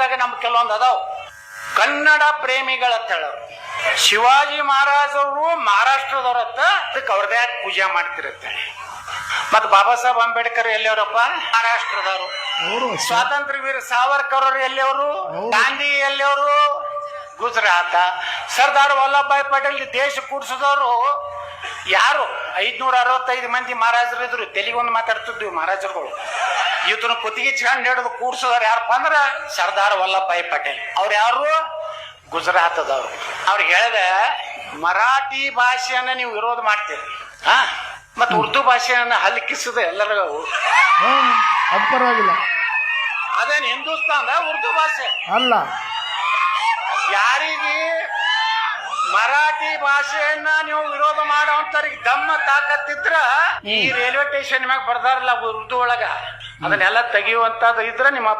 ಕನ್ನಡದಾಗ ನಮ್ ಕೆಲವೊಂದು ಅದಾವ ಕನ್ನಡ ಪ್ರೇಮಿಗಳ ಹೇಳೋರು. ಶಿವಾಜಿ ಮಹಾರಾಜರು ಮಹಾರಾಷ್ಟ್ರದವ್ರತ್ತ, ಅದಕ್ಕೆ ಅವ್ರದೇ ಪೂಜೆ ಮಾಡ್ತಿರತ್ತೆ. ಮತ್ ಬಾಬಾ ಸಾಹೇಬ್ ಅಂಬೇಡ್ಕರ್ ಎಲ್ಲಿಯವರಪ್ಪ? ಮಹಾರಾಷ್ಟ್ರದವರು. ಸ್ವಾತಂತ್ರ್ಯ ವೀರ ಸಾವರ್ಕರ್ ಅವರು ಎಲ್ಲಿಯವರು? ಗಾಂಧಿ ಎಲ್ಲಿಯವರು? ಗುಜರಾತ. ಸರ್ದಾರ್ ವಲ್ಲಭಭಾಯಿ ಪಟೇಲ್ ದೇಶ ಕೂಡಿಸಿದವರು ಯಾರು? 565 ಮಂದಿ ಮಹಾರಾಜರು ಇದ್ರು. ತೆಲಿಗೊಂದು ಮಾತಾಡ್ತಿದ್ವಿ ಮಹಾರಾಜರುಗಳು. ಇವತ್ತನ್ನು ಕುತ್ತಿಗೆ ಚಂಡ್ ಹಿಡಿದು ಕೂಡ್ಸೋದಾರ ಯಾರಪ್ಪ ಅಂದ್ರ ಸರ್ದಾರ್ ವಲ್ಲಭಭಾಯಿ ಪಟೇಲ್. ಅವ್ರು ಯಾರು? ಗುಜರಾತದವ್ರು. ಅವ್ರಿಗೆ ಹೇಳಿದೆ, ಮರಾಠಿ ಭಾಷೆಯನ್ನ ನೀವು ವಿರೋಧ ಮಾಡ್ತೀರಿ, ಮತ್ ಉರ್ದು ಭಾಷೆಯನ್ನ ಹಲ್ಕಿಸದ ಎಲ್ಲರಿಗೂ ಅದು ಪರವಾಗಿಲ್ಲ. ಅದೇನು ಹಿಂದೂಸ್ತಾನದ ಉರ್ದು ಭಾಷೆ ಅಲ್ಲ. ಯಾರಿಗೆ ಮರಾಠಿ ಭಾಷೆಯನ್ನ ನೀವು ವಿರೋಧ ಮಾಡೋಂತವ್ರಿಗೆ ದಮ್ಮ ತಾಕತ್ತಿದ್ರ ಈ ರೈಲ್ವೆ ಸ್ಟೇಷನ್ ಮ್ಯಾಗ ಬರ್ದಾರಲ್ಲ ಉರ್ದು ಒಳಗ, ಅದನ್ನೆಲ್ಲ ತೆಗಿಯುವಂತದ್ದು ಇದ್ರ ನಿಮ್ಮ